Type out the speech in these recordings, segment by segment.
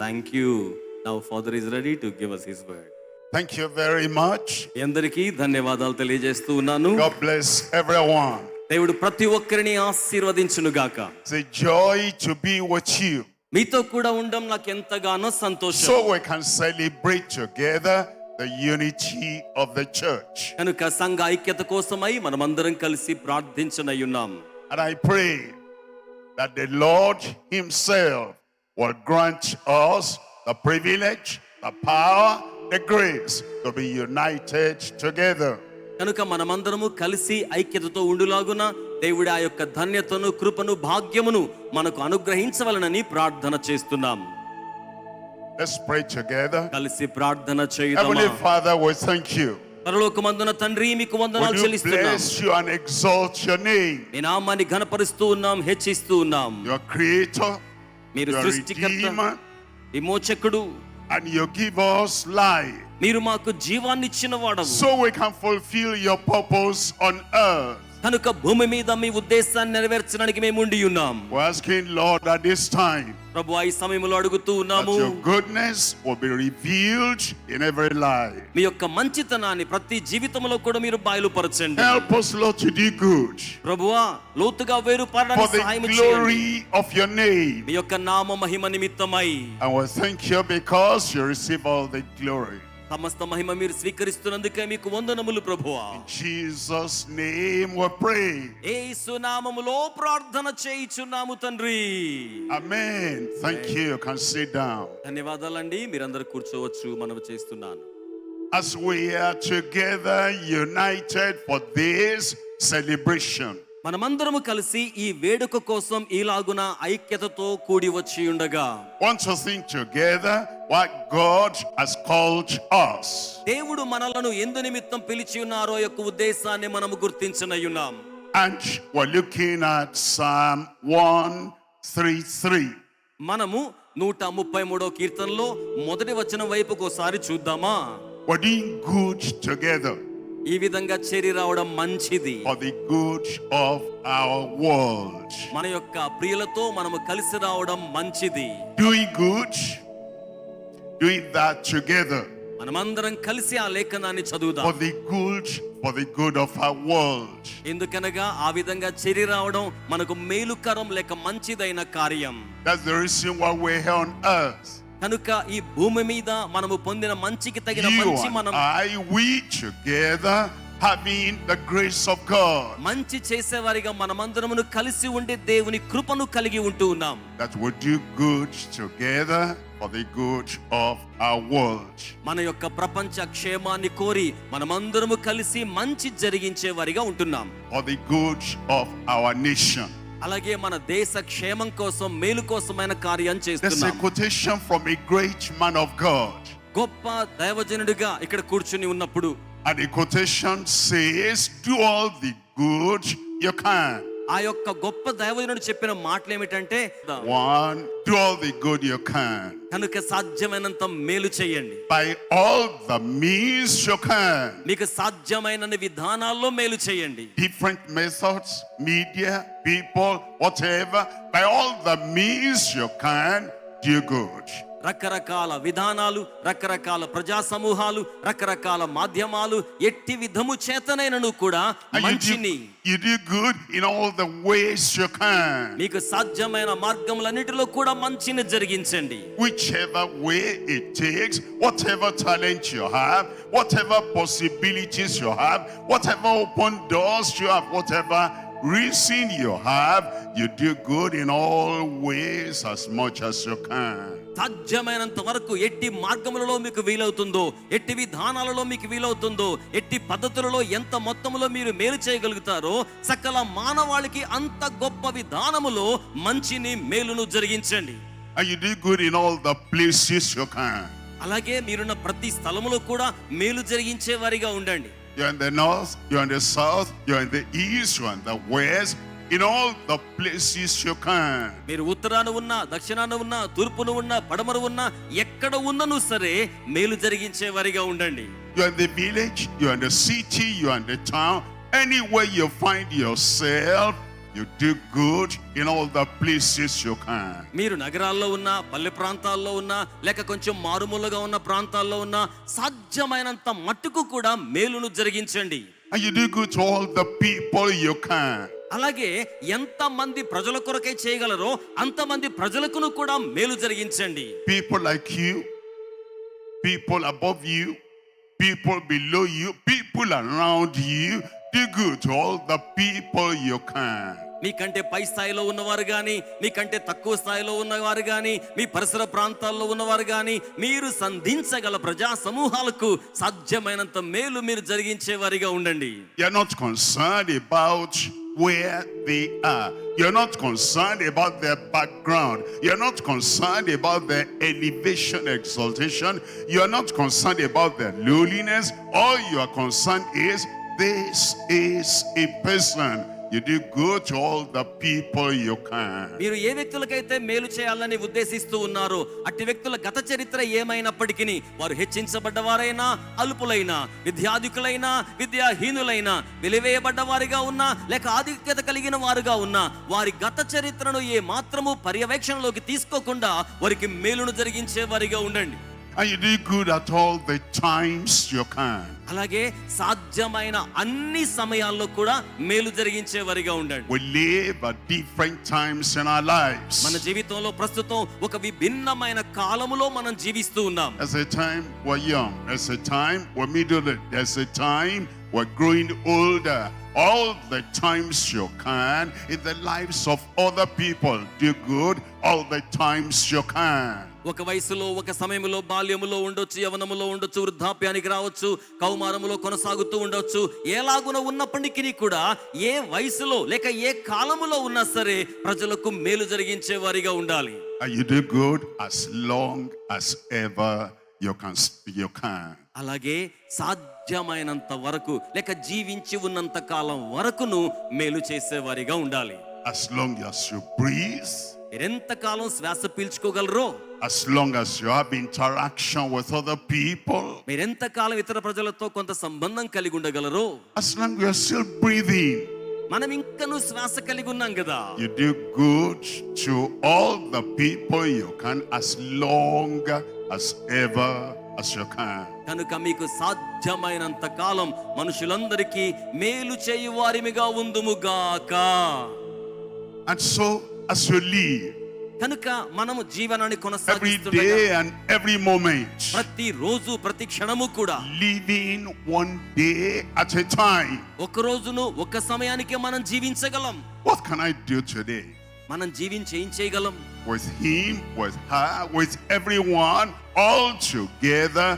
Thank you. Now Father is ready to give us his word. Thank you very much. అందరికీ ధన్యవాదాలు తెలియజేస్తూ ఉన్నాను. God bless everyone. దేవుడు ప్రతి ఒక్కరిని ఆశీర్వదించును గాక. It's a joy to be with you. మీతో కూడా ఉండడం నాకు ఎంతగానో సంతోషం. So we can celebrate together the unity of the church. కనుక సంఘ ఐక్యత కోసమై మనమందరం కలిసి ప్రార్థించనయ్యున్నాం. And I pray that the Lord himself will grant us the privilege, the power, the grace to be united together. కనుక మనమందరము కలిసి ఐక్యతతో ఉండులాగున దేవుడి ఆ యొక్క ధన్యతను, కృపను, భాగ్యమును మనకు అనుగ్రహించవలనని ప్రార్థన చేస్తున్నాం. Let's pray together. కలిసి ప్రార్థన చేద్దామా. Heavenly Father, we thank you. పరలోకమందున తండ్రి, మీకు వందనాలు We do చెల్లిస్తున్నాం. bless you and exalt your name. మీ నామాన్ని ఘనపరుస్తూ ఉన్నాం, హెచ్చిస్తూ ఉన్నాం. Your creator, మీరు your సృష్టికర్త, redeemer, విమోచకుడు, and you give us life మీరు మాకు జీవాన్ని ఇచ్చిన వాడవు. so we can fulfill your purpose on earth. కనుక భూమి మీద మీ ఉద్దేశాన్ని నెరవేర్చడానికి మేము ఉండి ఉన్నాం. We're asking, Lord, at this time ప్రభు, ఈ సమయంలో అడుగుతూ that ఉన్నాము, your goodness will be revealed in every life. మీ యొక్క మంచితనాన్ని ప్రతి జీవితంలో కూడా మీరు బయలుపరచండి. Help us, Lord, to do good ప్రభువా, లోతుగా వేరు for పారడానికి the సహాయం చేయండి. glory of your name. మీ యొక్క నామ మహిమ నిమిత్తమై And we thank you because you receive all the glory. సమస్త మహిమ మీరు స్వీకరిస్తున్నందుకే మీకు వందనములు ప్రభువా. In Jesus' name we pray. యేసు నామములో ప్రార్థన చేయుచున్నాము తండ్రి. Amen. Thank you. You can sit down. ధన్యవాదాలండి, మీరందరూ కూర్చోవచ్చు. మనవి చేస్తున్నాను. As we are together united for this celebration, మనమందరము కలిసి ఈ వేడుక కోసం ఈలాగున ఐక్యతతో కూడి వచ్చి ఉండగా want to think together what God has called us. దేవుడు మనలను ఎందు నిమిత్తం పిలిచి ఉన్నారో యొక్క ఉద్దేశాన్ని మనము గుర్తించనయ్యున్నాం. And we're looking at Psalm 133. మనము 133వ కీర్తనలో మొదటి వచనం వైపుకు ఒకసారి చూద్దామా. We're doing good together ఈ విధంగా చేరి రావడం మంచిది. for the good of our world. మన యొక్క ప్రియులతో మనము కలిసి రావడం మంచిది. Doing good, doing that together మనమందరం కలిసి ఆ లేఖనాన్ని చదువుదాం. for the good of our world. ఎందుకనగా ఆ విధంగా చేరి రావడం మనకు మేలుకరం లేక మంచిదైన కార్యం. That's the reason why we're here on earth. కనుక ఈ భూమి మీద మనము పొందిన మంచికి తగిన You మంచి and మనం we together having the grace of God. మంచి చేసేవారిగా మనమందరమును కలిసి ఉండే దేవుని కృపను కలిగి ఉంటూ ఉన్నాం. That we do good together for the good of our world. మన యొక్క ప్రపంచ క్షేమాన్ని కోరి మనమందరము కలిసి మంచి జరిగించే వారిగా ఉంటున్నాం. For the good of our nation. అలాగే మన దేశ క్షేమం కోసం, మేలు కోసమైన కార్యం There's a చేస్తున్నాం. quotation from a great man of God. గొప్ప దైవజనుడిగా ఇక్కడ కూర్చుని ఉన్నప్పుడు And the quotation says, do all the good you can. ఆ యొక్క గొప్ప దైవజనుడు చెప్పిన మాటలు ఏమిటంటే, One, do all the good you can. కనుక సాధ్యమైనంత మేలు చేయండి. By all the means you can. మీకు సాధ్యమైన విధానాల్లో మేలు చేయండి. Different methods, media, people, whatever. By all the means you can, do good. రకరకాల విధానాలు, రకరకాల ప్రజా సమూహాలు, రకరకాల మాధ్యమాలు, ఎట్టి విధము చేతనైనను కూడా మంచిని You do good in all the ways you can. మీకు సాధ్యమైన మార్గములన్నిటిలో కూడా మంచిని జరిగించండి. Whichever way it takes, whatever talent you have, whatever possibilities you have, whatever open doors you have, whatever reason you have, you do good in all ways as much as you can. సాధ్యమైనంత వరకు ఎట్టి మార్గములలో మీకు వీలవుతుందో, ఎట్టి విధానాలలో మీకు వీలవుతుందో, ఎట్టి పద్ధతులలో ఎంత మొత్తములో మీరు మేలు చేయగలుగుతారో సకల మానవాళికి అంత గొప్ప విధానములో మంచిని, మేలును జరిగించండి. And you do good in all the places you can. అలాగే మీరున్న ప్రతి స్థలములో కూడా మేలు జరిగించే వారిగా ఉండండి. You're in the north, you're in the south, you're in the east, you're in the west. In all the places you can. మీరు ఉత్తరాన ఉన్నా, దక్షిణాన ఉన్నా, తూర్పున ఉన్నా, పడమర ఉన్నా, ఎక్కడ ఉన్నను సరే మేలు జరిగించే వారిగా ఉండండి. You're in the village, you're in the city, you're in the town. Anywhere you find yourself, You do good in all the places you can. మీరు నగరాల్లో ఉన్నా, పల్లె ప్రాంతాల్లో ఉన్నా, లేక కొంచెం మారుమూలగా ఉన్న ప్రాంతాల్లో ఉన్నా సాధ్యమైనంత మట్టుకు కూడా మేలును జరిగించండి. And you do good to all the people you can. అలాగే ఎంత మంది ప్రజల కొరకై చేయగలరో అంతమంది ప్రజలకును కూడా మేలు జరిగించండి. People like you, people above you, people below you, people around you. Do good to all the people you can. మీకంటే పై స్థాయిలో ఉన్నవారు గాని, మీకంటే తక్కువ స్థాయిలో ఉన్నవారు గాని, మీ పరిసర ప్రాంతాల్లో ఉన్నవారు గాని, మీరు సంధించగల ప్రజా సమూహాలకు సాధ్యమైనంత మేలు మీరు జరిగించే వారిగా ఉండండి. You're not concerned about where they are. You're not concerned about their background. You're not concerned about their elevation, exaltation. You're not concerned about their lowliness. All you are concerned is, this is a person. You do good to all the people you can. మీరు ఏ వ్యక్తులకైతే మేలు చేయాలని ఉద్దేశిస్తూ ఉన్నారో అట్టి వ్యక్తుల గత చరిత్ర ఏమైనప్పటికీ వారు హెచ్చించబడ్డవారైనా, అల్పులైనా, విద్యాధికులైనా, విద్యాహీనులైనా, వెలివేయబడ్డవారిగా ఉన్నా లేక ఆధిక్యత కలిగిన వారుగా ఉన్నా వారి గత చరిత్రను ఏ మాత్రము పర్యవేక్షణలోకి తీసుకోకుండా వారికి మేలును జరిగించే వారిగా ఉండండి. And you do good at all the times you can. అలాగే సాధ్యమైన అన్ని సమయాల్లో కూడా మేలు జరిగించే వారిగా ఉండండి. We live at different times in our lives. మన జీవితంలో ప్రస్తుతం ఒక విభిన్నమైన కాలములో మనం జీవిస్తూ ఉన్నాం. There's a time we're young. There's a time we're middle-aged. There's a time we're growing older. All the times you can in the lives of other people. Do good all the times you can. ఒక వయసులో, ఒక సమయంలో, బాల్యములో ఉండొచ్చు, యవనములో ఉండొచ్చు, వృద్ధాప్యానికి రావచ్చు, కౌమారములో కొనసాగుతూ ఉండొచ్చు. ఎలాగున ఉన్నప్పటికీ కూడా ఏ వయసులో లేక ఏ కాలములో ఉన్నా సరే ప్రజలకు మేలు జరిగించే వారిగా ఉండాలి. And you do good as long as ever you can. అలాగే సాధ్యమైనంత వరకు లేక జీవించి ఉన్నంత కాలం వరకును మేలు చేసేవారిగా ఉండాలి. As long as you breathe, మీరెంత కాలం శ్వాస పీల్చుకోగలరో, as long as you have interaction with other people, మీరెంత కాలం ఇతర ప్రజలతో కొంత సంబంధం కలిగి ఉండగలరో, as long as you're still breathing, మనం ఇంకను శ్వాస కలిగి ఉన్నాం కదా. you do good to all the people you can as long as ever as you can. కనుక మీకు సాధ్యమైనంత కాలం మనుషులందరికీ మేలు చేయు వారిమిగా ఉందుముగాక. And so as you live, కనుక మనము జీవనాన్ని every కొనసాగిస్తుండగా day and every moment, ప్రతి రోజు ప్రతి క్షణము కూడా living one day at a time. ఒక రోజును ఒక సమయానికే మనం జీవించగలం. What can I do today? మనం జీవించి ఏం చేయగలం? With him, with her, with everyone, all together,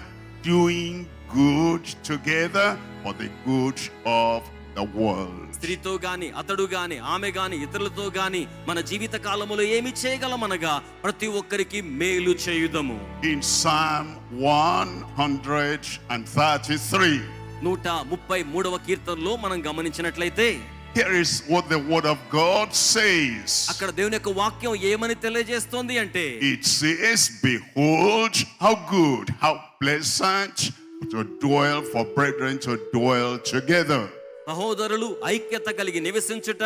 doing good together for the good of the world. స్త్రీతో గాని, అతడు గాని, ఆమె గాని, ఇతరులతో గాని మన జీవిత కాలములో ఏమి చేయగలమనగా ప్రతి ఒక్కరికి మేలు చేయుదము. In Psalm 133, 133వ కీర్తనలో మనం గమనించినట్లయితే here is what the word of God says. అక్కడ దేవుని యొక్క వాక్యం ఏమని తెలియజేస్తోంది అంటే, It says, behold how good, how pleasant to dwell for brethren to dwell together. సహోదరులు ఐక్యత కలిగి నివసించుట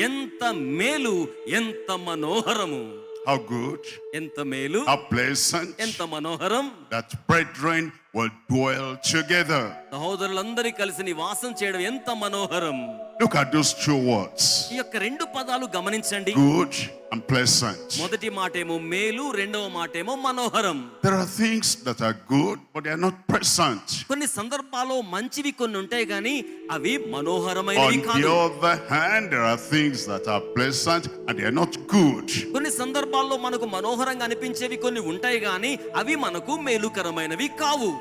ఎంత మేలు, ఎంత మనోహరము. How good, ఎంత మేలు, how pleasant ఎంత మనోహరం. that brethren will dwell together. సహోదరులందరూ కలిసి నివాసం చేయడం ఎంత మనోహరం. Look at those two words, ఈ యొక్క రెండు పదాలు గమనించండి. good and pleasant. మొదటి మాటేమో మేలు, రెండవ మాటేమో మనోహరం. There are things that are good, but they are not pleasant. కొన్ని సందర్భాల్లో మంచివి కొన్ని ఉంటాయి కానీ అవి మనోహరమైనవి On the కాదు. other hand, there are things that are pleasant and they are not good. కొన్ని సందర్భాల్లో మనకు మనోహరంగా అనిపించేవి కొన్ని ఉంటాయి కానీ అవి మనకు మేలుకరమైనవి కావు.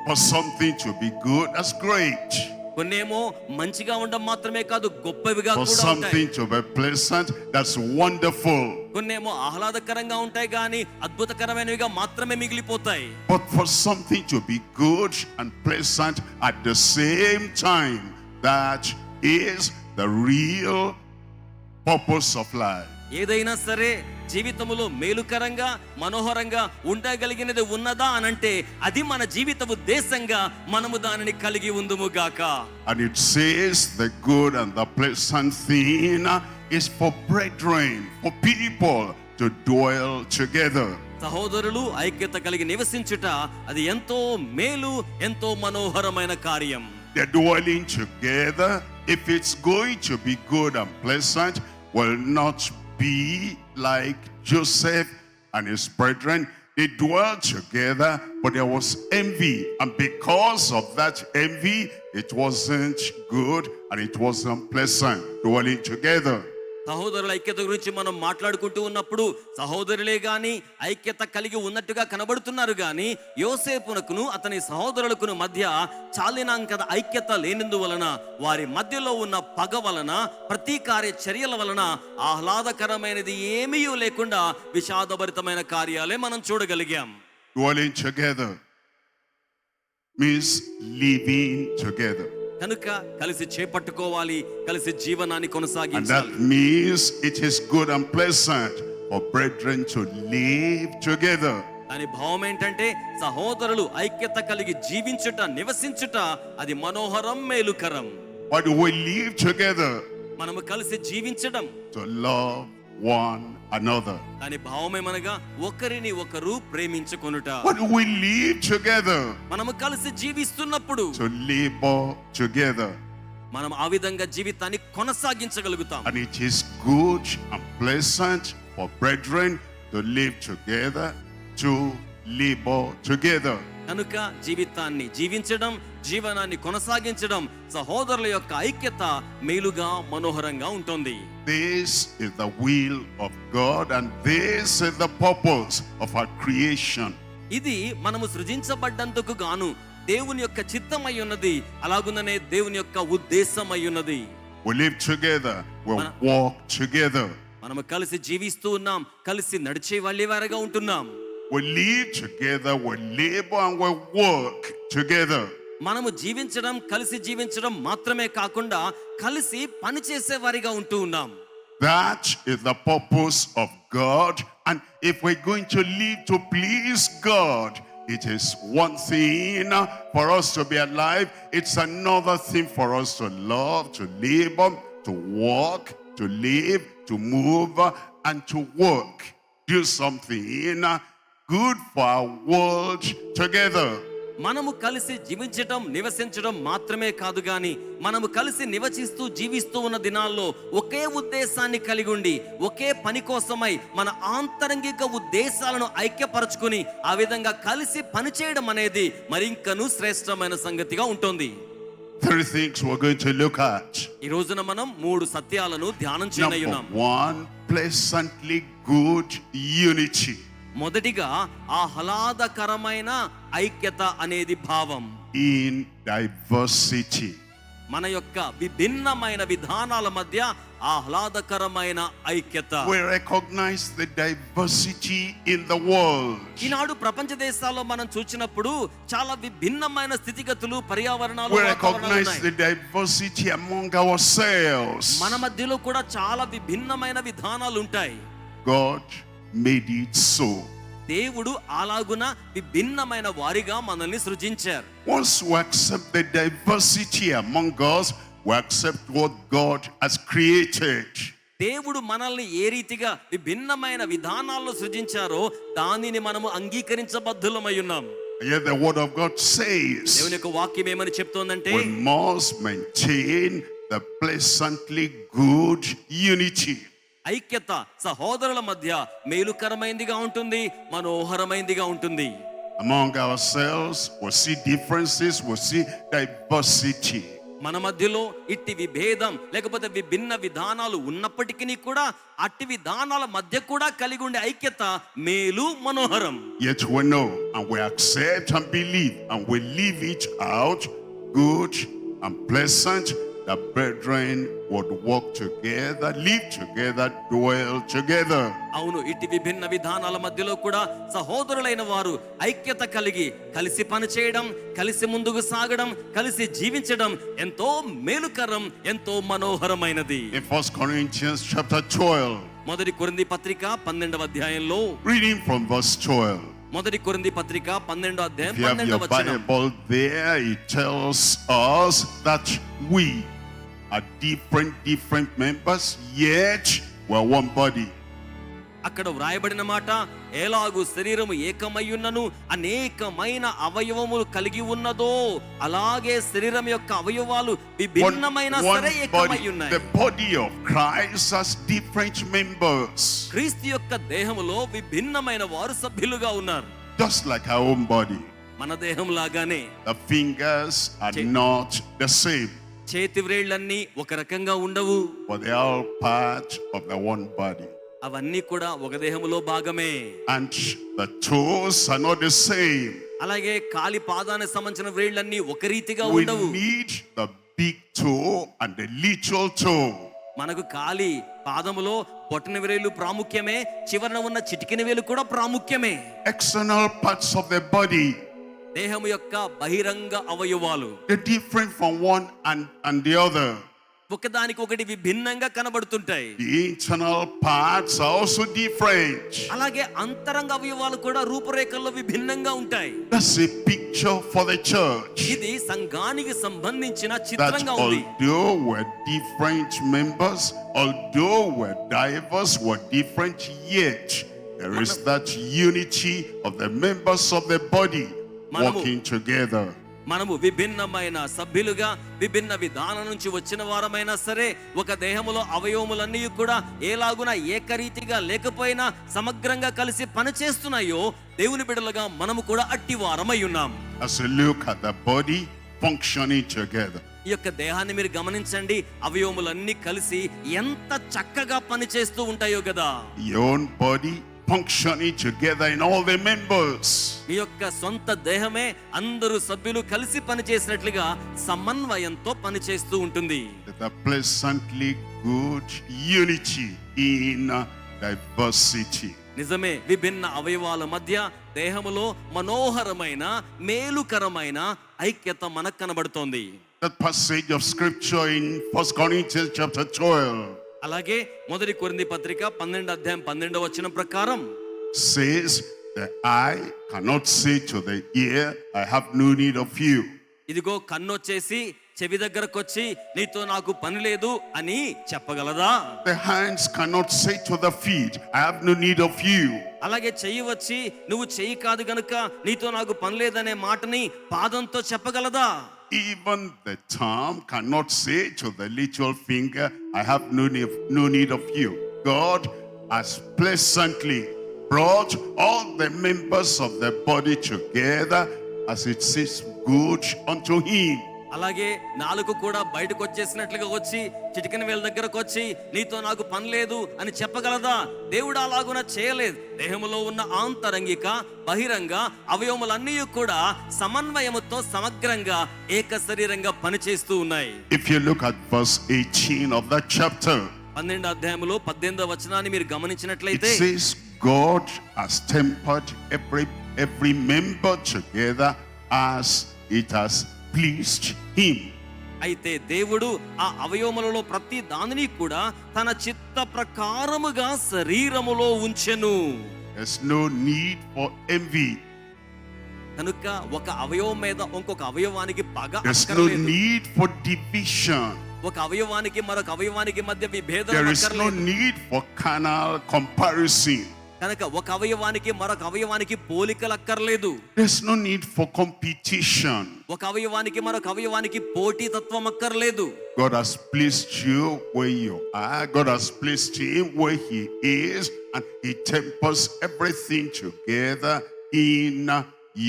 For something to be good, that's great. కొన్నేమో మంచిగా ఉండడం మాత్రమే కాదు గొప్పవిగా For కూడా ఉంటాయి. something to be pleasant, that's wonderful. కొన్నేమో ఆహ్లాదకరంగా ఉంటాయి కానీ అద్భుతకరమైనవిగా మాత్రమే మిగిలిపోతాయి. But for something to be good and pleasant at the same time, that is the real purpose of life. ఏదైనా సరే జీవితములో మేలుకరంగా మనోహరంగా ఉండగలిగినది ఉన్నదా అనంటే అది మన జీవిత ఉద్దేశంగా మనము దానిని కలిగి ఉందుము గాక. And it says the good and the pleasant thing is for brethren, for people to dwell together. సహోదరులు ఐక్యత కలిగి నివసించుట అది ఎంతో మేలు, ఎంతో మనోహరమైన కార్యం. They're dwelling together. If it's going to be good and pleasant, will not be like Joseph and his brethren. They dwelled together, but there was envy. And because of that envy, it wasn't good and it wasn't pleasant dwelling together. సహోదరుల ఐక్యత గురించి మనం మాట్లాడుకుంటూ ఉన్నప్పుడు సహోదరులే గాని ఐక్యత కలిగి ఉన్నట్టుగా కనబడుతున్నారు గాని యోసేపునకును అతని సహోదరులకును మధ్య చాలినంత ఐక్యత లేనందువలన వారి మధ్యలో ఉన్న పగ వలన ప్రతీకార చర్యల వలన ఆహ్లాదకరమైనది ఏమీ లేకుండా విషాదభరితమైన కార్యాలే మనం చూడగలిగాం. Dwelling together means living together. కనుక కలిసి చేపట్టుకోవాలి, కలిసి జీవనాన్ని And that కొనసాగించాలి. means it is good and pleasant for brethren to live together. దాని భావం ఏంటంటే సహోదరులు ఐక్యత కలిగి జీవించుట, నివసించుట అది మనోహరం, మేలుకరం. Why do we live together? మనము కలిసి జీవించడం, To love one another. దాని భావమేమనగా ఒకరిని ఒకరు ప్రేమించుకొనుట. Why do we live together? మనము కలిసి జీవిస్తున్నప్పుడు To labor together. మనం ఆ విధంగా జీవితాన్ని కొనసాగించగలుగుతాం. And it is good and pleasant for brethren to live together, to labor together. కనుక జీవితాన్ని జీవించడం, జీవనాన్ని కొనసాగించడం, సహోదరుల యొక్క ఐక్యత మేలుగా, మనోహరంగా ఉంటుంది. This is the will of God and this is the purpose of our creation. ఇది మనము సృజించబడ్డందుకు గాను దేవుని యొక్క చిత్తమై ఉన్నది, అలాగుననే దేవుని యొక్క ఉద్దేశమై ఉన్నది. We live together, we walk together. మనము కలిసి జీవిస్తూ ఉన్నాం, కలిసి నడిచే వాళ్ళేవారుగా ఉంటున్నాం. We live together, we labor and we work together. మనము జీవించడం, కలిసి జీవించడం మాత్రమే కాకుండా కలిసి పనిచేసే వారిగా ఉంటూ ఉన్నాం. That is the purpose of God. And if we're going to live to please God, it is one thing for us to be alive. It's another thing for us to love, to labor, to walk, to live, to move, and to work. Do something good for our world together. మనము కలిసి జీవించడం, నివసించడం మాత్రమే కాదు గాని మనము కలిసి నివసిస్తూ జీవిస్తూ ఉన్న దినాల్లో ఒకే ఉద్దేశాన్ని కలిగి ఉండి ఒకే పని కోసమై మన ఆంతరంగిక ఉద్దేశాలను ఐక్యపరచుకొని ఆ విధంగా కలిసి పనిచేయడం అనేది మరింకను శ్రేష్టమైన సంగతిగా ఉంటుంది. 3 things we're going to look at. ఈ రోజున మనం 3 సత్యాలను ధ్యానం చేయనున్నాం. Number 1, pleasantly good unity. మొదటిగా ఆహ్లాదకరమైన ఐక్యత అనేది భావం. In diversity. మన యొక్క విభిన్నమైన విధానాల మధ్య ఆహ్లాదకరమైన ఐక్యత. We recognize the diversity in the world. ఈనాడు ప్రపంచ దేశాల్లో మనం చూసినప్పుడు చాలా విభిన్నమైన స్థితిగతులు, పర్యావరణాలు, We recognize the diversity among ourselves. మన మధ్యలో కూడా చాలా విభిన్నమైన విధానాలు ఉంటాయి. God made it so. దేవుడు అలాగున విభిన్నమైన వారిగా మనల్ని సృజించారు. Once we accept the diversity among us, we accept what God has created. దేవుడు మనల్ని ఏ రీతిగా విభిన్నమైన విధానాల్లో సృజించారో దానిని మనము అంగీకరించబద్ధులమై ఉన్నాం. Yet the word of God says దేవుని యొక్క వాక్యం ఏమని చెప్తోందంటే we must maintain the pleasantly good unity. ఐక్యత సహోదరుల మధ్య మేలుకరమైనదిగా ఉంటుంది, మనోహరమైనదిగా ఉంటుంది. Among ourselves, we see differences, we see diversity. మన మధ్యలో ఇట్టి విభేదం లేకపోతే విభిన్న విధానాలు ఉన్నప్పటికీ కూడా అట్టి విధానాల మధ్య కూడా కలిగి ఉండే ఐక్యత మేలు, మనోహరం. Yet we know and we accept and believe and we live it out good and pleasant. The brethren would walk together, live together, dwell together. అవును, ఇట్టి విభిన్న విధానాల మధ్యలో కూడా సహోదరులైన వారు ఐక్యత కలిగి కలిసి పనిచేయడం, కలిసి ముందుకు సాగడం, కలిసి జీవించడం ఎంతో మేలుకరం, ఎంతో మనోహరమైనది. In 1 Corinthians chapter 12, మొదటి కొరింథీ పత్రిక 12వ అధ్యాయంలో reading from verse 12. మొదటి కొరింథీ పత్రిక 12వ అధ్యాయం If you have 12వ your వచనం. Bible there, it tells us that we are different members, yet we're one body. అక్కడ వ్రాయబడిన మాట, ఎలాగు శరీరము ఏకమయ్యున్నను అనేకమైన అవయవములు కలిగి ఉన్నదో అలాగే శరీరం యొక్క అవయవాలు విభిన్నమైన సరే ఏకమయ్యున్నాయి. The body of Christ has different members. క్రీస్తు యొక్క దేహములో విభిన్నమైన వారు సభ్యులుగా ఉన్నారు. Just like our own body. మన దేహం లాగానే The fingers are not the same, చేతి వ్రేళ్ళన్నీ ఒక రకంగా ఉండవు. but they are all part of the one body. అవన్నీ కూడా ఒక దేహములో భాగమే. And the toes are not the same. అలాగే కాలి పాదానికి సంబంధించిన వ్రేళ్ళన్నీ ఒక రీతిగా We ఉండవు. need the big toe and the little toe. మనకు కాలి పాదములో బొటన వేలు ప్రాముఖ్యమే, చివరన ఉన్న చిటికెన వేలు కూడా ప్రాముఖ్యమే. External parts of the body, దేహము యొక్క బహిరంగ అవయవాలు they're different from one and the other. ఒకదానికి ఒకటి విభిన్నంగా కనబడుతుంటాయి. The internal parts are also different. అలాగే అంతరంగ అవయవాలు కూడా రూపురేఖల్లో విభిన్నంగా ఉంటాయి. That's a picture for the church. ఇది సంఘానికి సంబంధించిన That చిత్రంగా ఉంది. although we're different members, although we're diverse, we're different, yet there is that unity of the members of the body working together. మనము విభిన్నమైన సభ్యులుగా విభిన్న విధానం నుంచి వచ్చిన వారమైనా సరే ఒక దేహములో అవయవములన్నీ కూడా ఏలాగున ఏకరీతిగా లేకపోయినా సమగ్రంగా కలిసి పనిచేస్తున్నాయో దేవుని బిడ్డలుగా మనము కూడా అట్టి వారమై ఉన్నాం. As you look at the body functioning together, ఈ యొక్క దేహాన్ని మీరు గమనించండి, అవయవములన్నీ కలిసి ఎంత చక్కగా పనిచేస్తూ ఉంటాయో కదా. your own body functioning together in all the members. మీ యొక్క సొంత దేహమే అందరూ సభ్యులు కలిసి పనిచేసినట్లుగా సమన్వయంతో పనిచేస్తూ ఉంటుంది. With a pleasantly good unity in diversity. నిజమే, విభిన్న అవయవాల మధ్య దేహములో మనోహరమైన మేలుకరమైన ఐక్యత మనకు కనబడుతోంది. That passage of scripture in 1 Corinthians chapter 12 అలాగే మొదటి కొరింథీ పత్రిక 12:12 ప్రకారం says, the eye cannot say to the ear, I have no need of you. ఇదిగో కన్నొచ్చేసి చెవి దగ్గరకు వచ్చి నీతో నాకు పని లేదు అని చెప్పగలదా? The hands cannot say to the feet, I have no need of you. అలాగే చెయ్యి వచ్చి నువ్వు చెయ్యి కాదు గనుక నీతో నాకు పని లేదనే మాటని పాదంతో చెప్పగలదా? Even the thumb cannot say to the little finger, I have no need of you. God has pleasantly brought all the members of the body together as it seems good unto him. అలాగే నాలుగు కూడా బయటకు వచ్చేసినట్లుగా వచ్చి చిటికెన వేల దగ్గరకు వచ్చి నీతో నాకు పని లేదు అని చెప్పగలదా? దేవుడు అలాగున చేయలేదు. దేహములో ఉన్న ఆంతరంగిక బహిరంగ అవయవములన్నీ కూడా సమన్వయముతో సమగ్రంగా ఏక శరీరంగా పనిచేస్తూ ఉన్నాయి. If you look at verse 18 of that chapter, 12వ అధ్యాయములో 18వ వచనాన్ని మీరు it గమనించినట్లయితే says God has tempered every member together as it has pleased him. అయితే దేవుడు ఆ అవయవములలో ప్రతి దానిని కూడా తన చిత్త ప్రకారముగా శరీరములో ఉంచెను. There's no need for envy. కనుక ఒక అవయవం మీద ఇంకొక అవయవానికి పగ There's no అక్కర్లేదు. need for division. ఒక అవయవానికి మరొక అవయవానికి మధ్య విభేదం There is no అక్కర్లేదు. need for carnal comparison. కనుక ఒక అవయవానికి మరొక అవయవానికి పోలికలు అక్కర్లేదు. There's no need for competition. ఒక అవయవానికి మరొక అవయవానికి పోటీ తత్వం అక్కర్లేదు. God has placed you where you are. God has placed him where he is, and he tempers everything together in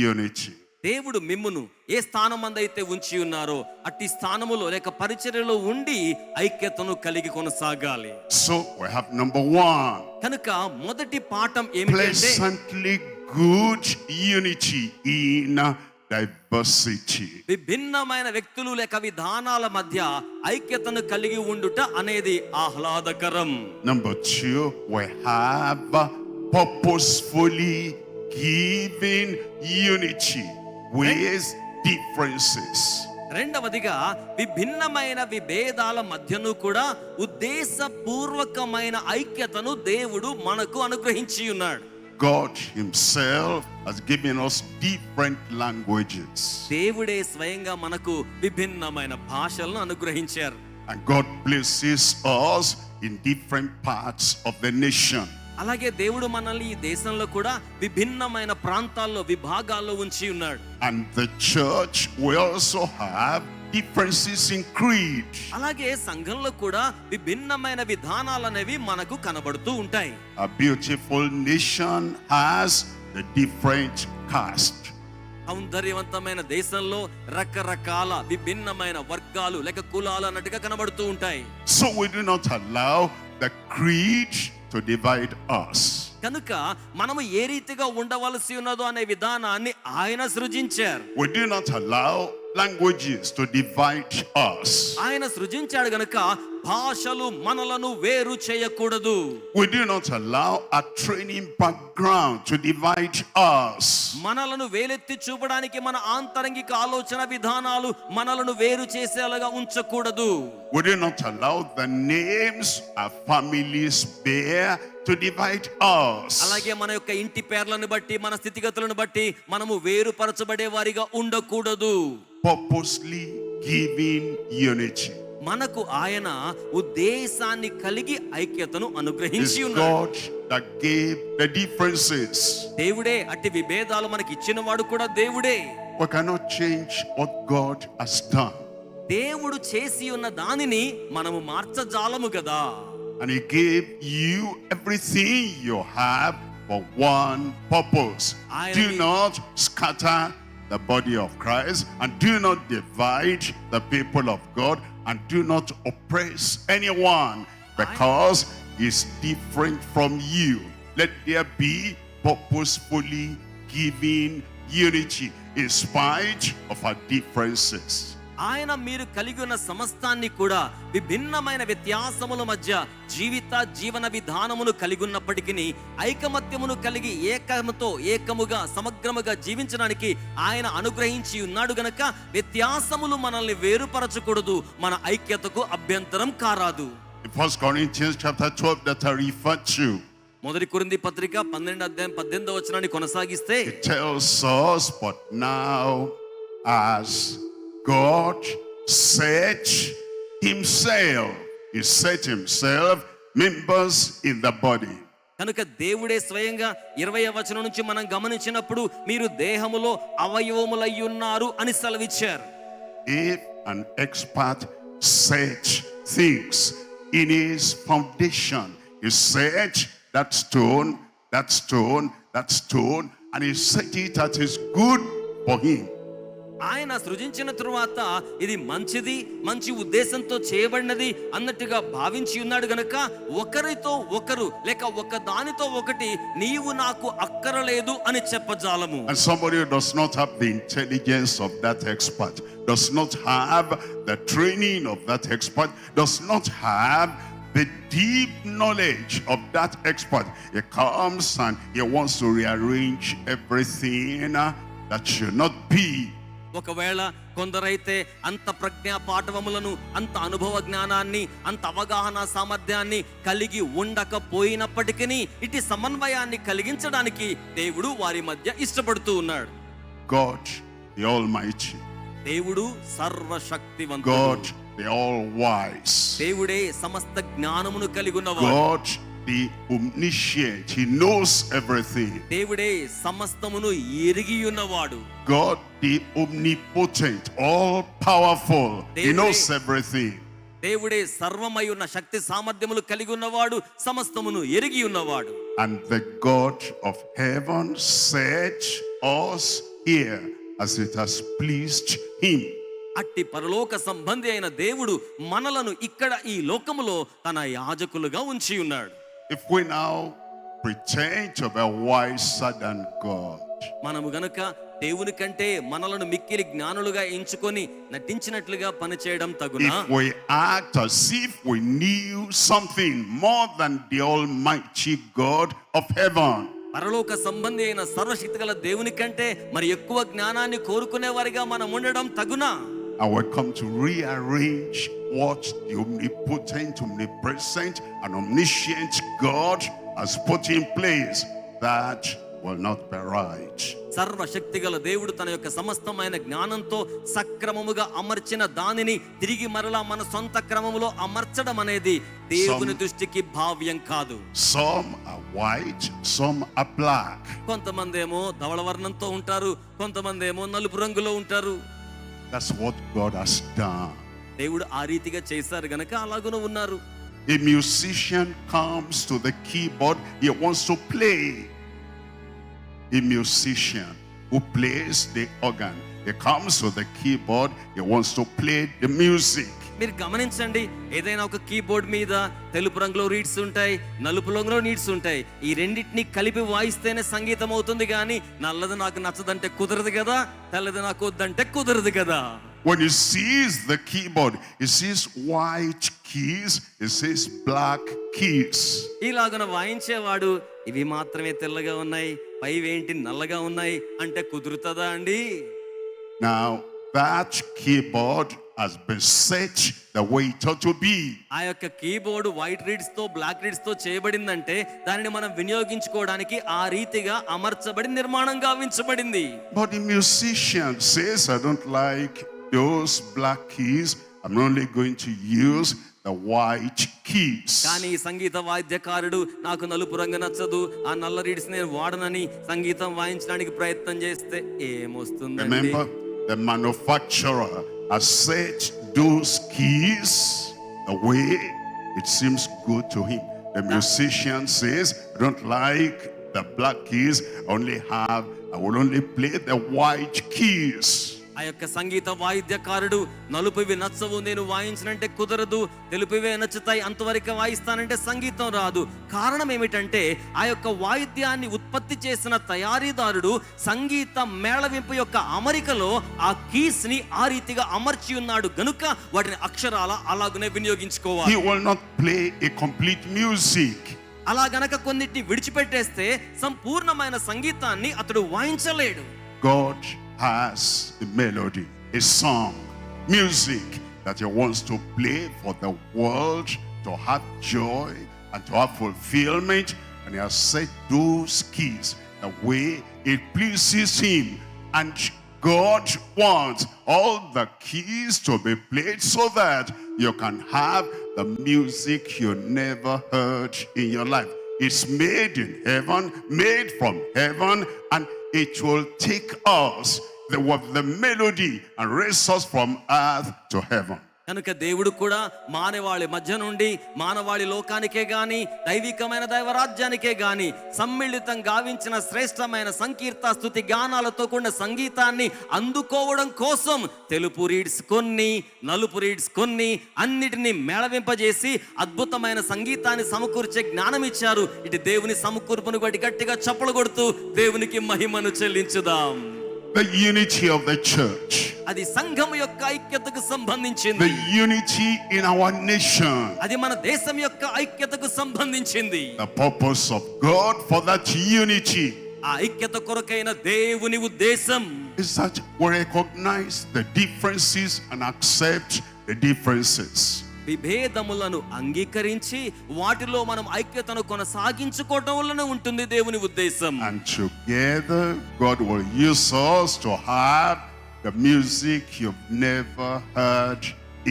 unity. దేవుడు మిమ్మును ఏ స్థానమందైతే ఉంచి ఉన్నారో అట్టి స్థానములో లేక పరిచర్యలో ఉండి ఐక్యతను కలిగి కొనసాగాలి. So we have number one, కనుక మొదటి పాఠం ఏమిటంటే pleasantly good unity in diversity. విభిన్నమైన వ్యక్తులు లేక విధానాల మధ్య ఐక్యతను కలిగి ఉండుట అనేది ఆహ్లాదకరం. Number two, we have purposefully given unity with differences. రెండవదిగా విభిన్నమైన విభేదాల మధ్యను కూడా ఉద్దేశపూర్వకమైన ఐక్యతను దేవుడు మనకు అనుగ్రహించి ఉన్నాడు. God himself has given us different languages. దేవుడే స్వయంగా మనకు విభిన్నమైన భాషలను అనుగ్రహించారు. And God places us in different parts of the nation. అలాగే దేవుడు మనల్ని ఈ దేశంలో కూడా విభిన్నమైన ప్రాంతాల్లో విభాగాల్లో ఉంచి ఉన్నాడు. And the church will also have differences in creed. అలాగే సంఘంలో కూడా విభిన్నమైన విధానాలు అనేవి మనకు కనబడుతూ ఉంటాయి. A beautiful nation has the different caste. సౌందర్యవంతమైన దేశంలో రకరకాల విభిన్నమైన వర్గాలు లేక కులాలు అన్నట్టుగా కనబడుతూ ఉంటాయి. So we do not allow the creed to divide us. కనుక మనము ఏ రీతిగా ఉండవలసి ఉన్నదో అనే విధానాన్ని ఆయన సృజించారు. We do not allow languages to divide us. ఆయన సృజించాడు గనుక భాషలు మనలను వేరు చేయకూడదు. We do not allow a training background to divide us. మనలను వేలెత్తి చూపడానికి మన ఆంతరంగిక ఆలోచన విధానాలు మనలను వేరు చేసేలాగా ఉంచకూడదు. We do not allow the names our families bear to divide us. అలాగే మన యొక్క ఇంటి పేర్లను బట్టి మన స్థితిగతులను బట్టి మనము వేరుపరచబడే వారిగా ఉండకూడదు. Purposely giving unity. మనకు ఆయన ఉద్దేశాన్ని కలిగి ఐక్యతను It's అనుగ్రహించి ఉన్నాడు. God that gave the differences. దేవుడే అట్టి విభేదాలు మనకి ఇచ్చిన వాడు కూడా దేవుడే. We cannot change what God has done. దేవుడు చేసి ఉన్న దానిని మనము మార్చజాలము కదా. And He gave you everything you have for one purpose. Do not scatter the body of Christ, and do not divide the people of God, and do not oppress anyone because he's different from you. Let there be purposefully giving unity in spite of our differences. ఆయన మీరు కలిగి ఉన్న సమస్తాన్ని కూడా విభిన్నమైన వ్యత్యాసముల మధ్య జీవన విధానమును కలిగి ఉన్నప్పటికీ ఐకమత్యమును కలిగి ఏకముగా సమగ్రముగా జీవించడానికి ఆయన అనుగ్రహించి ఉన్నాడు గనక వ్యత్యాసములు మనల్ని వేరుపరచకూడదు, మన ఐక్యతకు అభ్యంతరం కారాదు. In 1 Corinthians chapter 12 that I referred to, మొదటి కొరింథీ పత్రిక 12 వచనాన్ని కొనసాగిస్తే it tells us, but now as God set himself members in the body. కనుక దేవుడే స్వయంగా 20వ వచనం నుంచి మనం గమనించినప్పుడు మీరు దేహములో అవయవములయ్యున్నారు అని సెలవిచ్చారు. If an expert set things in his foundation, he set that stone, and he set it that is good for him. ఆయన సృజించిన తరువాత ఇది మంచి ఉద్దేశంతో చేయబడినది అన్నట్టుగా భావించి ఉన్నాడు గనక ఒకరితో ఒకరు లేక ఒక దానితో ఒకటి నీవు నాకు అక్కరలేదు అని చెప్పజాలము. And somebody who does not have the intelligence of that expert, does not have the training of that expert, does not have the deep knowledge of that expert, he comes and he wants to rearrange everything that should not be. ఒకవేళ కొందరైతే అంత ప్రజ్ఞా పాఠవములను, అంత అనుభవ జ్ఞానాన్ని, అంత అవగాహన సామర్థ్యాన్ని కలిగి ఉండకపోయినప్పటికీ ఇటు సమన్వయాన్ని కలిగించడానికి దేవుడు వారి మధ్య ఇష్టపడుతూ ఉన్నాడు. God the Almighty, దేవుడు సర్వశక్తివంతుడు, God the All-Wise, దేవుడే సమస్త జ్ఞానమును కలిగి ఉన్నవాడు, God the Omniscient, he knows everything, దేవుడే సమస్తమును ఎరిగి ఉన్నవాడు, God the Omnipotent, all-powerful, he knows everything. దేవుడే సర్వమై ఉన్న శక్తి సామర్థ్యములు కలిగి ఉన్నవాడు, సమస్తమును ఎరిగి ఉన్నవాడు. And the God of heaven set us here as it has pleased him. అట్టి పరలోక సంబంధి అయిన దేవుడు మనలను ఇక్కడ ఈ లోకములో తన యాజకులుగా ఉంచి ఉన్నాడు. If we now pretend to be wiser than God, మనము గనుక దేవుని కంటే మనలను మిక్కిలి జ్ఞానులుగా ఎంచుకొని నటించినట్లుగా పనిచేయడం తగునా? if we act as if we knew something more than the Almighty God of heaven, పరలోక సంబంధి అయిన సర్వశక్తి గల దేవుని కంటే మరి ఎక్కువ జ్ఞానాన్ని కోరుకునే వారిగా మనం ఉండడం తగునా? and we come to rearrange what the omnipotent, omnipresent, and omniscient God has put in place, that will not be right. సర్వశక్తి గల దేవుడు తన యొక్క సమస్తమైన జ్ఞానంతో సక్రమముగా అమర్చిన దానిని తిరిగి మరలా మన సొంత క్రమములో అమర్చడం అనేది దేవుని దృష్టికి భావ్యం కాదు. Some are white, some are black. కొంతమంది ఏమో ధవళ వర్ణంతో ఉంటారు, కొంతమంది ఏమో నలుపు రంగులో ఉంటారు. That's what God has done. దేవుడు ఆ రీతిగా చేశారు గనక అలాగున ఉన్నారు. A musician comes to the keyboard, he wants to play. A musician who plays the organ, he comes to the keyboard, he wants to play the music. మీరు గమనించండి, ఏదైనా ఒక కీబోర్డ్ మీద తెలుపు రంగులో రీడ్స్ ఉంటాయి, నలుపు రంగులో నీడ్స్ ఉంటాయి. ఈ రెండింటిని కలిపి వాయిస్తేనే సంగీతం అవుతుంది, కానీ నల్లది నాకు నచ్చదంటే కుదరదు కదా, తెల్లది నాకు వద్దంటే కుదరదు కదా. When he sees the keyboard, he sees white keys, he sees black keys. ఇలాగన వాయించేవాడు ఇవి మాత్రమే తెల్లగా ఉన్నాయి, పైవేంటి నల్లగా ఉన్నాయి అంటే కుదురుతుందా అండి? Now that keyboard has been set the way it ought to be. ఆ యొక్క కీబోర్డ్ వైట్ రీడ్స్ తో బ్లాక్ రీడ్స్ తో చేయబడిందంటే దానిని మనం వినియోగించుకోవడానికి ఆ రీతిగా అమర్చబడి నిర్మాణం గావించబడింది. But the musician says, I don't like those black keys, I'm only going to use the white keys. కానీ సంగీత వాద్యకారుడు నాకు నలుపు రంగు నచ్చదు, ఆ నల్ల రీడ్స్ నేను వాడనని సంగీతం వాయించడానికి ప్రయత్నం చేస్తే ఏమొస్తుందండి? Remember, the manufacturer has set those keys the way it seems good to him. The musician says, I don't like the black keys, I will only play the white keys. ఆ యొక్క సంగీత వాయిద్యకారుడు నలుపువి నచ్చవు, నేను వాయించనంటే కుదరదు, తెలుపువే నచ్చుతాయి, అంతవరకు వాయిస్తానంటే సంగీతం రాదు. కారణం ఏమిటంటే ఆ యొక్క వాయిద్యాన్ని ఉత్పత్తి చేసిన తయారీదారుడు సంగీత మేళవింపు యొక్క అమరికలో ఆ కీస్ ని ఆ రీతిగా అమర్చి ఉన్నాడు గనుక వాటిని అక్షరాల అలాగనే వినియోగించుకోవాలి. He will not play a complete music. అలా గనక కొన్నిటిని విడిచిపెట్టేస్తే సంపూర్ణమైన సంగీతాన్ని అతడు వాయించలేడు. God has a melody, a song, music that he wants to play for the world to have joy and to have fulfillment, and he has set those keys the way it pleases him. And God wants all the keys to be played so that you can have the music you never heard in your life. It's made in heaven, made from heaven, and it will take us the melody and raise us from earth to heaven. కనుక దేవుడు కూడా మానవాళి మధ్య నుండి మానవాళి లోకానికే గాని దైవికమైన దైవరాజ్యానికే గాని సమ్మిళితం గావించిన శ్రేష్టమైన సంకీర్త స్తుతి గానాలతో కూడిన సంగీతాన్ని అందుకోవడం కోసం తెలుపు రీడ్స్ కొన్ని, నలుపు రీడ్స్ కొన్ని, అన్నిటినీ మేళవింపజేసి అద్భుతమైన సంగీతాన్ని సమకూర్చే జ్ఞానం ఇచ్చారు. ఇటు దేవుని సమకూర్పును బట్టి గట్టిగా చప్పలు కొడుతూ దేవునికి మహిమను చెల్లించుదాం. The unity of the church, అది సంఘం యొక్క ఐక్యతకు సంబంధించింది. the unity in our nation, అది మన దేశం యొక్క ఐక్యతకు సంబంధించింది. the purpose of God for that unity ఆ ఐక్యత కొరకైన దేవుని ఉద్దేశం is that we recognize the differences and accept the differences. విభేదములను అంగీకరించి వాటిలో మనం ఐక్యతను కొనసాగించుకోవడం వలన ఉంటుంది దేవుని ఉద్దేశం. And together God will use us to have the music you've never heard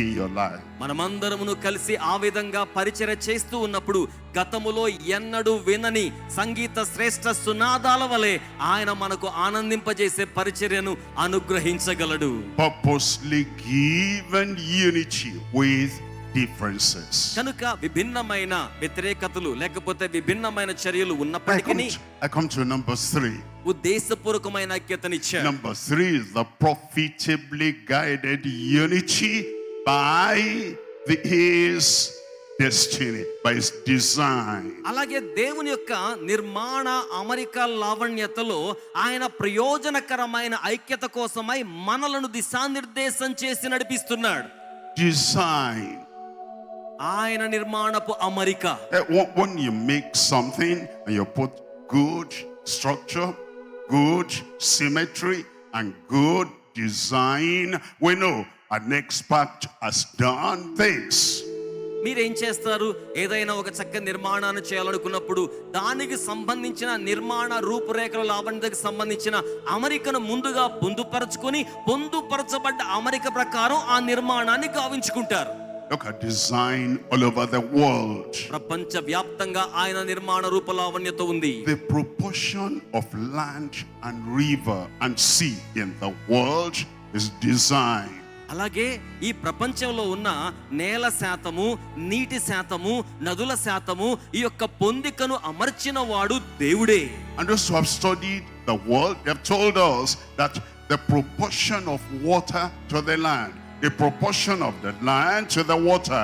in your life. మనమందరమును కలిసి ఆ విధంగా పరిచర్య చేస్తూ ఉన్నప్పుడు గతములో ఎన్నడూ వినని సంగీత శ్రేష్ఠ సునాదాల వలె ఆయన మనకు ఆనందింపజేసే పరిచర్యను అనుగ్రహించగలడు. Purposely given unity with differences. కనుక విభిన్నమైన వ్యతిరేకతలు లేకపోతే విభిన్నమైన చర్యలు ఉన్నప్పటికీ I come to number 3. ఉద్దేశపూర్వకమైన ఐక్యతనిచ్చారు. Number 3 is the profitably guided unity by his destiny, by his design. అలాగే దేవుని యొక్క నిర్మాణ అమరిక లావణ్యతలో ఆయన ప్రయోజనకరమైన ఐక్యత కోసమై మనలను దిశానిర్దేశం చేసి నడిపిస్తున్నాడు. Design. ఆయన నిర్మాణపు అమరిక. When you make something and you put good structure, good symmetry, and good design, we know an expert has done this. మీరేం చేస్తారు? ఏదైనా ఒక చక్కని నిర్మాణాన్ని చేయాలనుకున్నప్పుడు దానికి సంబంధించిన నిర్మాణ రూపురేఖల లావణ్యతకు సంబంధించిన అమరికను ముందుగా పొందుపరచబడ్డ అమరిక ప్రకారం ఆ నిర్మాణాన్ని గావించుకుంటారు. Look at design all over the world. ప్రపంచ వ్యాప్తంగా ఆయన నిర్మాణ రూపలావణ్యత ఉంది. The proportion of land and river and sea in the world is designed. అలాగే ఈ ప్రపంచంలో ఉన్న నేల శాతము, నీటి శాతము, నదుల శాతము ఈ యొక్క పొందికను అమర్చిన వాడు దేవుడే. And those who have studied the world, they have told us that the proportion of water to the land, the proportion of the land to the water,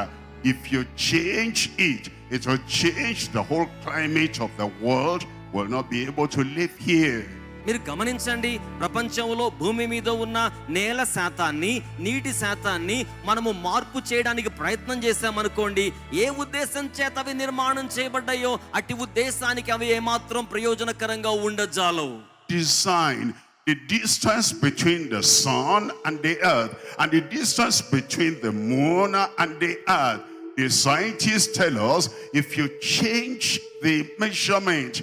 if you change it, it will change the whole climate of the world. Will not be able to live here. మీరు గమనించండి, ప్రపంచంలో భూమి మీద ఉన్న నేల శాతాన్ని, నీటి శాతాన్ని మనము మార్పు చేయడానికి ప్రయత్నం చేశామనుకోండి, ఏ ఉద్దేశం చేత అవి నిర్మాణం చేయబడ్డాయో అట్టి ఉద్దేశానికి అవి ఏమాత్రం ప్రయోజనకరంగా ఉండజాలవు. Design the distance between the sun and the earth, and the distance between the moon and the earth. The scientists tell us if you change the measurement,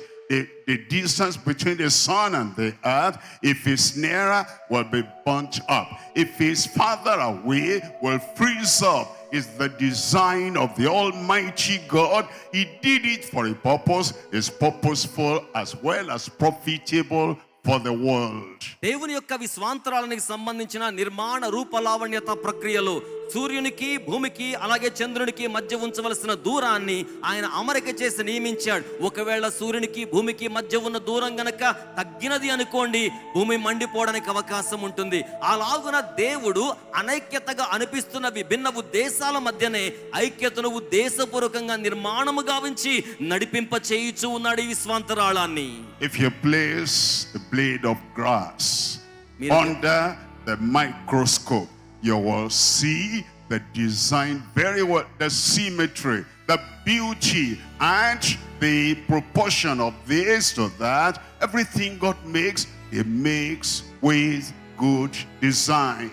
the distance between the sun and the earth, if it's nearer, will be burnt up. If it's farther away, will freeze up. It's the design of the Almighty God. He did it for a purpose. It's purposeful as well as profitable for the world. దేవుని యొక్క విశ్వాంతరాలకు సంబంధించిన నిర్మాణ రూపలావణ్యత ప్రక్రియలో సూర్యునికి, భూమికి, అలాగే చంద్రునికి మధ్య ఉంచవలసిన దూరాన్ని ఆయన అమరిక చేసి నియమించాడు. ఒకవేళ సూర్యునికి, భూమికి మధ్య ఉన్న దూరం గనక తగ్గినది అనుకోండి, భూమి మండిపోవడానికి అవకాశం ఉంటుంది. అలాగున దేవుడు అనైక్యతగా అనిపిస్తున్న విభిన్న ఉద్దేశాల మధ్యనే ఐక్యతను ఉద్దేశపూర్వకంగా నిర్మాణము గావించి నడిపింప చేయుచు ఉన్నాడు ఈ విశ్వాంతరాళాన్ని. If you place a blade of grass under the microscope, you will see the design very well, the symmetry, the beauty, and the proportion of this to that. Everything God makes, He makes with good design.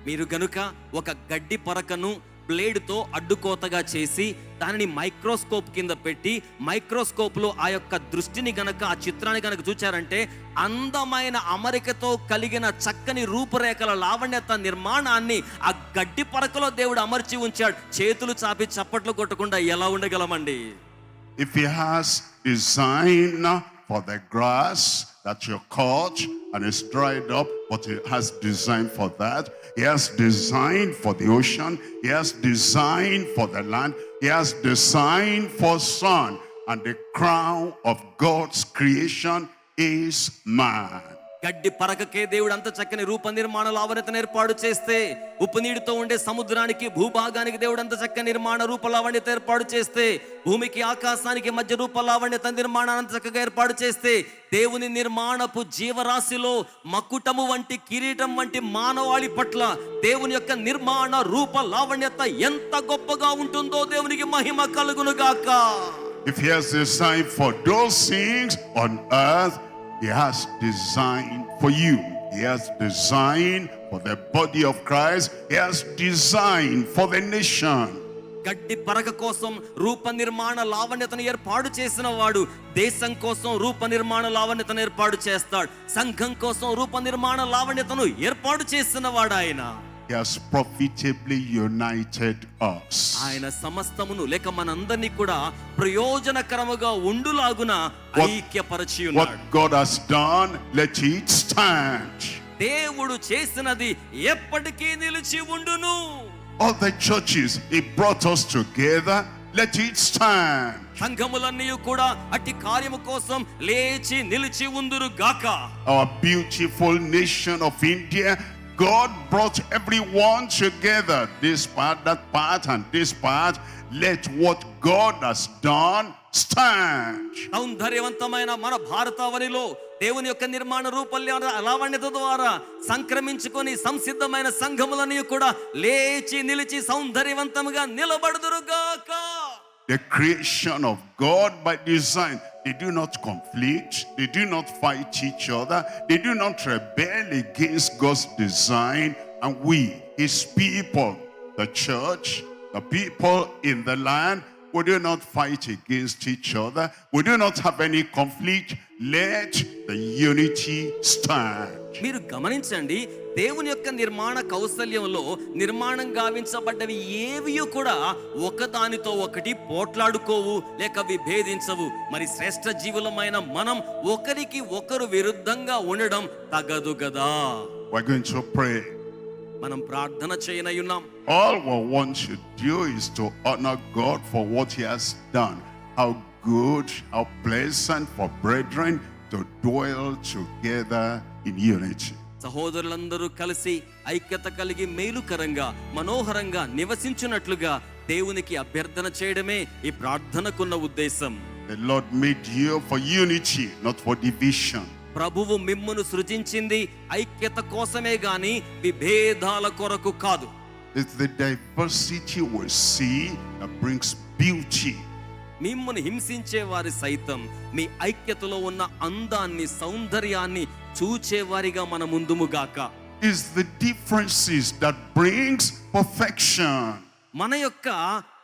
మీరు గనుక ఒక గడ్డి పరకను బ్లేడ్తో అడ్డుకోతగా చేసి దానిని microscope కింద పెట్టి మైక్రోస్కోప్లో ఆ యొక్క దృష్టిని గనక, ఆ చిత్రాన్ని గనక చూచారంటే అందమైన అమరికతో కలిగిన చక్కని రూపురేఖల లావణ్యత నిర్మాణాన్ని ఆ గడ్డి పరకలో దేవుడు అమర్చి ఉంచాడు. చేతులు చాపి చప్పట్లు కొట్టకుండా ఎలా ఉండగలమండి? If He has design for the grass that you cut and it's dried up, but He has design for that. He has design for the ocean. He has design for the land. He has design for sun. And the crown of God's creation is man. గడ్డి పరకకే దేవుడు అంత చక్కని రూప నిర్మాణ లావణ్యతను ఏర్పాటు చేస్తే, ఉప్పు నీటితో ఉండే సముద్రానికి, భూభాగానికి దేవుడు అంత చక్కని నిర్మాణ రూప లావణ్యత ఏర్పాటు చేస్తే, భూమికి, ఆకాశానికి మధ్య రూప లావణ్యత నిర్మాణాన్ని చక్కగా ఏర్పాటు చేస్తే, దేవుని నిర్మాణపు జీవరాశిలో మకుటము వంటి, కిరీటం వంటి మానవాళి పట్ల దేవుని యొక్క నిర్మాణ రూప లావణ్యత ఎంత గొప్పగా ఉంటుందో దేవునికి మహిమ కలుగును గాక. If He has designed for those things on earth, He has design for you. He has design for the body of Christ. He has design for the nation. గడ్డి పరక కోసం రూప నిర్మాణ లావణ్యతను ఏర్పాటు చేసిన వాడు దేశం కోసం రూప నిర్మాణ లావణ్యతను ఏర్పాటు చేస్తాడు. సంఘం కోసం రూప నిర్మాణ లావణ్యతను ఏర్పాటు చేసిన వాడు ఆయన. He has profitably united us. ఆయన సమస్తమును లేక మనందరినీ కూడా ప్రయోజనకరముగా ఉండులాగున ఐక్యపరచి ఉన్నాడు. What God has done, let it stand. దేవుడు చేసినది ఎప్పటికీ నిలిచి ఉండును. All the churches He brought us together, let it stand. సంఘములన్నీ కూడా అట్టి కార్యము కోసం లేచి నిలిచి ఉందురు గాక. Our beautiful nation of India, God brought everyone together, this part, that part, and this part. Let what God has done stand. సౌందర్యవంతమైన మన భారతావనిలో దేవుని యొక్క నిర్మాణ రూపల్య లావణ్యత ద్వారా సంక్రమించుకొని సంసిద్ధమైన సంఘములన్నీ కూడా లేచి నిలిచి సౌందర్యవంతముగా నిలబడుదురుగాక. The creation of God by design, they do not conflict, they do not fight each other, they do not rebel against God's design. And we, His people, the church, the people in the land. We do not fight against each other. We do not have any conflict. Let the unity stand. మీరు గమనించండి, దేవుని యొక్క నిర్మాణ కౌశల్యంలో నిర్మాణం గావించబడ్డవి ఏవి కూడా ఒకదానితో ఒకటి పోట్లాడుకోవు లేక విభేదించవు. మరి శ్రేష్ఠ జీవులమైన మనం ఒకరికి ఒకరు విరుద్ధంగా ఉండడం తగదు గదా. We're going to pray. మనం ప్రార్థన చేయనయున్నాం. All we want to do is to honor God for what He has done. How good, how pleasant for brethren to dwell together in unity. సహోదరులందరూ కలిసి ఐక్యత కలిగి మేలుకరంగా మనోహరంగా నివసించున్నట్లుగా దేవునికి అభ్యర్థన చేయడమే ఈ ప్రార్థనకున్న ఉద్దేశం. The Lord made you for unity, not for division. ప్రభువు మిమ్మును సృజించింది ఐక్యత కోసమే గాని విభేదాల కొరకు కాదు. It's the diversity we see that brings beauty. మిమ్మును హింసించే వారి సైతం మీ ఐక్యతలో ఉన్న అందాన్ని సౌందర్యాన్ని చూచేవారిగా మన ముందుముగాక. It's the differences that brings perfection. మన యొక్క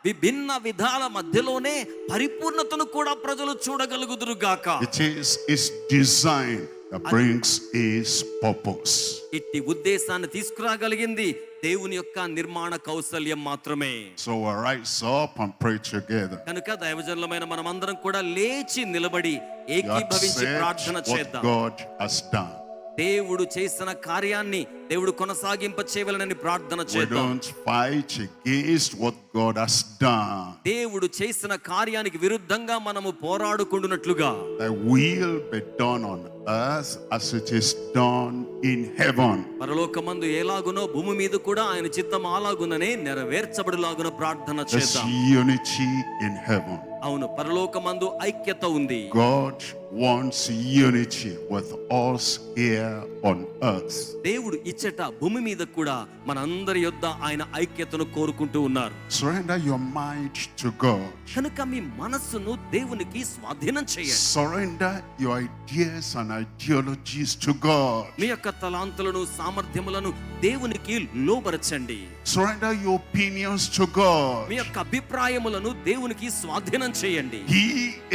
విభిన్న విధాల మధ్యలోనే పరిపూర్ణతను కూడా ప్రజలు చూడగలుగుదురుగాక. It is His design that brings His purpose. ఇట్టి ఉద్దేశాన్ని తీసుకురాగలిగింది దేవుని యొక్క నిర్మాణ కౌశల్యం మాత్రమే. So we'll rise up and pray together. కనుక దైవజనులమైన మనమందరం కూడా లేచి నిలబడి You ఏకీభవించి accept ప్రార్థన what చేద్దాం. God has done. దేవుడు చేసిన కార్యాన్ని దేవుడు కొనసాగింప చేయవలనని ప్రార్థన We చేద్దాం. don't fight against what God has done. దేవుడు చేసిన కార్యానికి విరుద్ధంగా మనము పోరాడుకుంటున్నట్లుగా Thy will be done on earth as it is done in heaven. పరలోకమందు ఎలాగునో భూమి మీద కూడా ఆయన చిత్తం అలాగుననే నెరవేర్చబడులాగున ప్రార్థన There's చేద్దాం. unity in heaven. అవును, పరలోకమందు ఐక్యత ఉంది. God wants unity with us here on earth. దేవుడు ఇచ్చట భూమి మీద కూడా మనందరి యొద్ద ఆయన ఐక్యతను కోరుకుంటూ ఉన్నారు. Surrender your mind to God. కనుక మీ మనస్సును దేవునికి స్వాధీనం చేయండి. Surrender your ideas and ideologies to God. మీ యొక్క తలాంతులను సామర్థ్యములను దేవునికి లోబరచండి. Surrender your opinions to God. మీ యొక్క అభిప్రాయములను దేవునికి స్వాధీనం చేయండి. He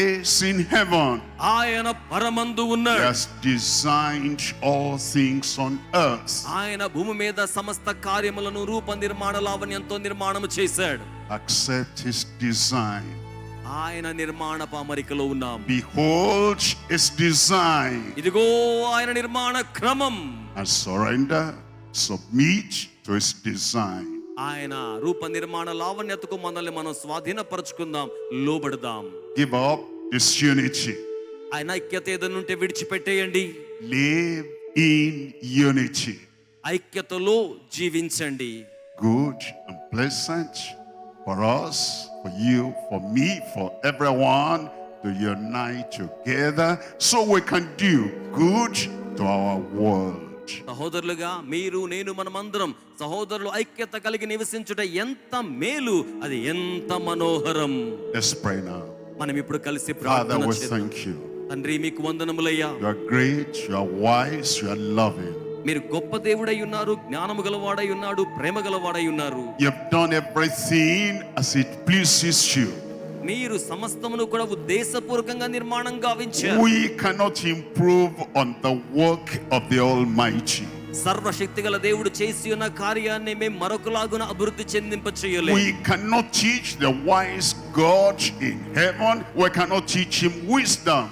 is in heaven. ఆయన పరమందు He ఉన్నాడు. has designed all things on earth. ఆయన భూమి మీద సమస్త కార్యములను రూప నిర్మాణ లావణ్యంతో నిర్మాణము చేశాడు. Accept His design. ఆయన నిర్మాణ పామరికలో ఉన్నాం. Behold His design ఇదిగో ఆయన నిర్మాణ క్రమం. and surrender, submit to His design. ఆయన రూప నిర్మాణ లావణ్యతకు మనల్ని మనం స్వాధీనపరచుకుందాం, లోబడదాం. Give up disunity. ఆయన ఐక్యత ఏదనుంటే విడిచిపెట్టేయండి. Live in unity. ఐక్యతలో జీవించండి. Good and pleasant for us, for you, for me, for everyone to unite together so we can do good to our world. సహోదరులుగా మీరు నేను మనమందరం సహోదరులు ఐక్యత కలిగి నివసించుట ఎంత మేలు, అది ఎంత మనోహరం. Let's pray now. మనం ఇప్పుడు కలిసి Father, ప్రార్థన we చేద్దాం. thank you. తండ్రి, మీకు వందనములయ్యా. You are great, you are wise, you are loving. మీరు గొప్ప దేవుడై ఉన్నారు, జ్ఞానము గలవాడై ఉన్నాడు, ప్రేమ గలవాడై ఉన్నారు. You have done everything as it pleases you. మీరు సమస్తమును కూడా ఉద్దేశపూర్వకంగా నిర్మాణం గావించారు. We cannot improve on the work of the Almighty. సర్వశక్తిగల దేవుడు చేసి ఉన్న కార్యాన్ని మేము మరొకలాగున అభివృద్ధి చెందింప చేయలేము. We cannot teach the wise God in heaven. We cannot teach him wisdom.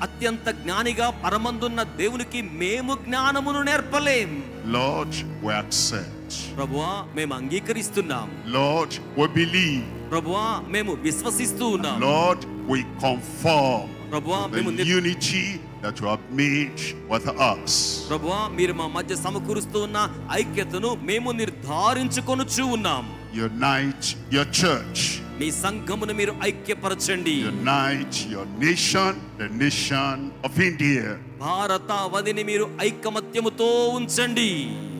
అత్యంత జ్ఞానిగా పరమందున్న దేవునికి మేము జ్ఞానమును నేర్పలేం. Lord, we accept. ప్రభువా, మేము అంగీకరిస్తున్నాం. Lord, we believe. ప్రభువా, మేము విశ్వసిస్తూ ఉన్నాం. Lord, we conform ప్రభువా, to మేము the unity that you have made with us. ప్రభువా, మీరు మా మధ్య సమకూరుస్తూ ఉన్న ఐక్యతను మేము నిర్ధారించుకొనుచూ ఉన్నాం. Unite your church. మీ సంఘమును మీరు ఐక్యపరచండి. Unite your nation, the nation of India. భారతావధిని మీరు ఐకమత్యముతో ఉంచండి.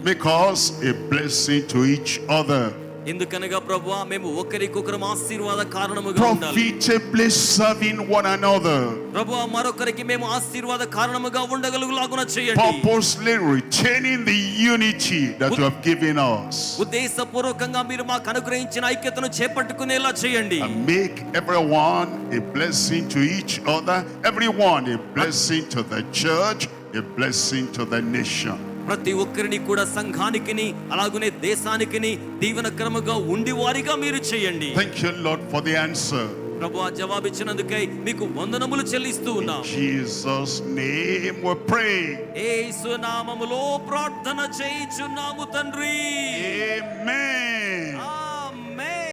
Make us a blessing to each other. ఎందుకనగా ప్రభువా మేము ఒకరికొకరు ఆశీర్వాద కారణముగా ఉండాలి. profitably serving one another, ప్రభువా మరొకరికి మేము ఆశీర్వాద కారణముగా ఉండగలుగులాగున చేయండి. purposely retaining the unity that you have given us, ఉద్దేశపూర్వకంగా మీరు మాకు అనుగ్రహించిన ఐక్యతను చేపట్టుకునేలా చేయండి. and make everyone a blessing to each other, everyone a blessing to the church, a blessing to the nation. ప్రతి ఒక్కరిని కూడా సంఘానికిని అలాగునే దేశానికిని దీవెనకరముగా ఉండి వారిగా మీరు చేయండి. Thank you, Lord, for the answer. ప్రభువా జవాబిచ్చినందుకై మీకు వందనములు చెల్లిస్తూ ఉన్నాం. In Jesus' name we pray. యేసు నామములో ప్రార్థన చేయుచున్నాము తండ్రి.